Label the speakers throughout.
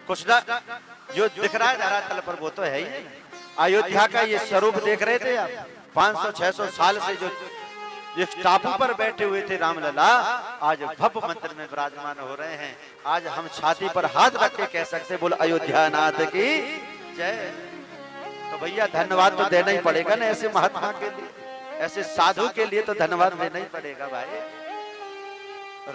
Speaker 1: कुछ ना जो दिख रहा है धरातल पर वो तो है ही। अयोध्या का ये स्वरूप देख रहे थे आप, 500-600 साल से जो इस टापू पर बैठे हुए थे रामलला, आज भव्य मंदिर में विराजमान हो रहे हैं। आज हम छाती पर हाथ रख के कह सकते बोल अयोध्या नाथ की जय। तो भैया धन्यवाद तो देना ही पड़ेगा ना, ऐसे महात्मा के लिए, ऐसे साधु के लिए तो धन्यवाद देना ही पड़ेगा भाई।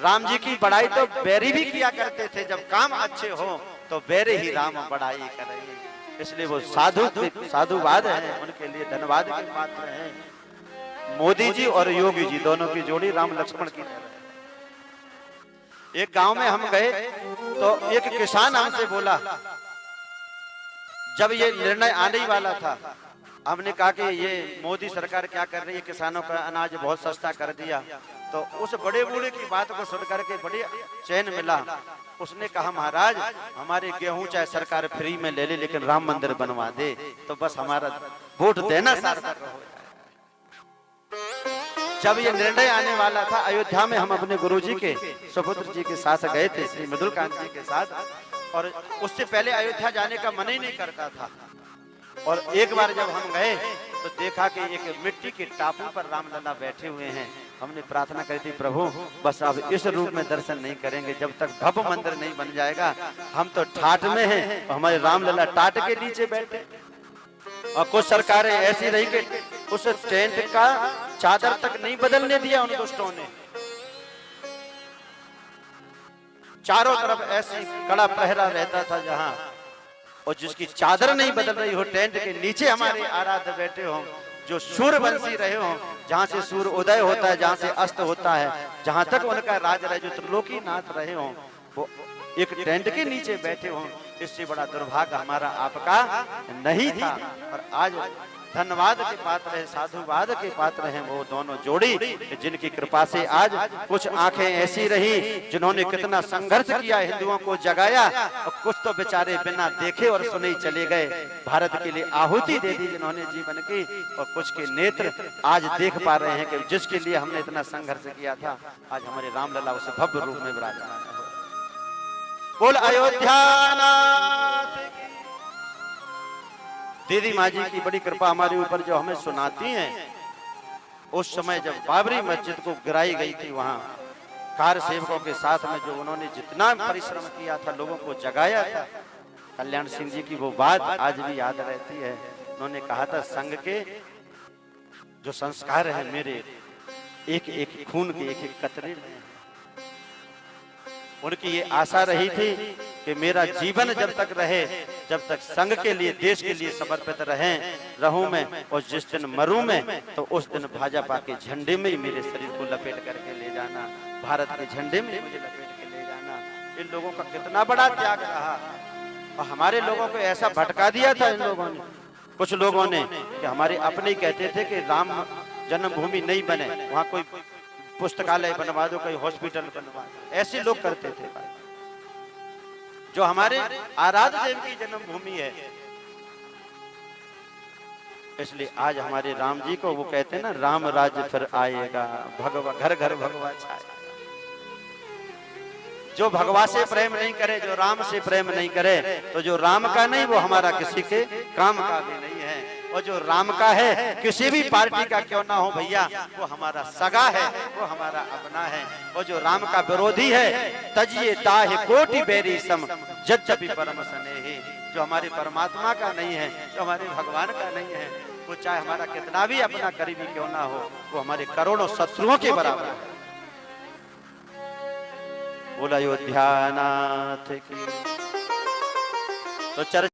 Speaker 1: राम जी की बड़ाई तो बैरी भी किया करते थे, जब काम अच्छे हो तो बैरी ही राम बड़ाई करेंगे। इसलिए वो साधुवाद हैं, उनके लिए धन्यवाद के पात्र हैं। मोदी जी और योगी जी दोनों की जोड़ी राम लक्ष्मण की तरह। एक गांव में हम गए तो एक किसान हमसे बोला, जब ये निर्णय आने ही वाला था, हमने कहा कि ये मोदी सरकार क्या कर रही है, किसानों का अनाज बहुत सस्ता कर दिया। तो उस बड़े बूढ़े की बात को सुनकर के बड़ी चैन मिला। उसने कहा महाराज हमारे गेहूं चाहे सरकार फ्री में ले ले, लेकिन राम मंदिर बनवा दे तो बस हमारा वोट देना सार्थक हो जाए। जब ये निर्णय आने वाला था अयोध्या में, हम अपने गुरुजी के सुपुत्र जी के साथ गए थे, श्री मृदुलकांत जी के साथ, और उससे पहले अयोध्या जाने का मन ही नहीं करता था। और एक बार जब हम गए तो देखा कि एक मिट्टी के टापू पर रामलला बैठे हुए हैं। हमने प्रार्थना करी थी, प्रभु बस अब इस रूप में दर्शन नहीं करेंगे जब तक भव्य मंदिर नहीं बन जाएगा। हम तो ठाट में हैं, हमारे रामलला टाट के नीचे बैठे। और कुछ सरकारें ऐसी रही कि उस टेंट का चादर तक नहीं बदलने दिया उन दुष्टों ने। चारों तरफ ऐसी कड़ा पहरा रहता था जहां, और जिसकी चादर नहीं बदल रही हो, टेंट के नीचे हमारे आराध्य बैठे हो, जो सूर्यवंशी रहे हो, जहां से सूर्य उदय होता है, जहां से अस्त होता है, जहां तक उनका राज रहे, जो त्रिलोकीनाथ रहे हो, वो एक टेंट के नीचे बैठे हो। इससे बड़ा दुर्भाग्य हमारा आपका नहीं था। और आज धन्यवाद के पात्र है, साधुवाद के पात्र हैं वो दोनों जोड़ी, जिनकी कृपा से आज कुछ आंखें ऐसी रही जिन्होंने कितना संघर्ष किया, हिंदुओं को जगाया, और कुछ तो बेचारे बिना देखे और सुने ही चले गए, भारत के लिए आहुति दे दी जिन्होंने जीवन की। और कुछ के नेत्र आज देख पा रहे हैं कि जिसके लिए हमने इतना संघर्ष किया था, आज हमारे रामलला उस भव्य रूप में विराजमान है। बोल अयोध्या नाथ की। दीदी माँ जी की बड़ी कृपा हमारे ऊपर जो हमें सुनाती हैं, उस समय जब बाबरी मस्जिद को गिराई गई थी, वहां कार सेवकों के साथ में जो उन्होंने जितना परिश्रम किया था, लोगों को जगाया था, कल्याण सिंह जी की वो बात आज भी याद रहती है। उन्होंने कहा था, संघ के जो संस्कार है मेरे एक एक खून के एक एक कतरे में। उनकी ये आशा रही थी कि मेरा जीवन जब तक रहे, जब तक संघ के लिए, देश के लिए समर्पित रहूं मैं, और जिस दिन मरूं मैं तो उस दिन भाजपा के झंडे में ही मेरे शरीर को लपेट करके ले जाना, भारत के झंडे में मुझे लपेट के ले जाना। इन लोगों का कितना बड़ा त्याग रहा, और हमारे लोगों को ऐसा भटका दिया था इन लोगों ने, कुछ लोगों ने, कि हमारे अपने ही कहते थे कि राम जन्मभूमि नहीं बने, वहां कोई पुस्तकालय बनवा दो, कोई हॉस्पिटल बनवा दो, ऐसे लोग करते थे जो हमारे आराध्य देव की जन्मभूमि है। इसलिए आज हमारे राम जी को वो कहते हैं ना, राम राज्य फिर आएगा, भगवा घर घर भगवा छाएगा। जो भगवा से प्रेम नहीं करे, जो राम से प्रेम नहीं करे, तो जो राम का नहीं वो हमारा किसी के काम का भी नहीं है। और जो राम का है, किसी भी पार्टी का क्यों ना हो भैया, वो हमारा सगा है, वो हमारा अपना है। और जो राम का विरोधी है, तजिए ताहे कोटि बैरी सम यद्यपि परम स्नेही, जो हमारे परमात्मा का नहीं है, जो हमारे भगवान का नहीं है, वो चाहे हमारा कितना भी अपना करीबी क्यों ना हो, वो हमारे करोड़ों शत्रुओं के बराबर है। बोला अयोध्या नाथ की। तो चर्चा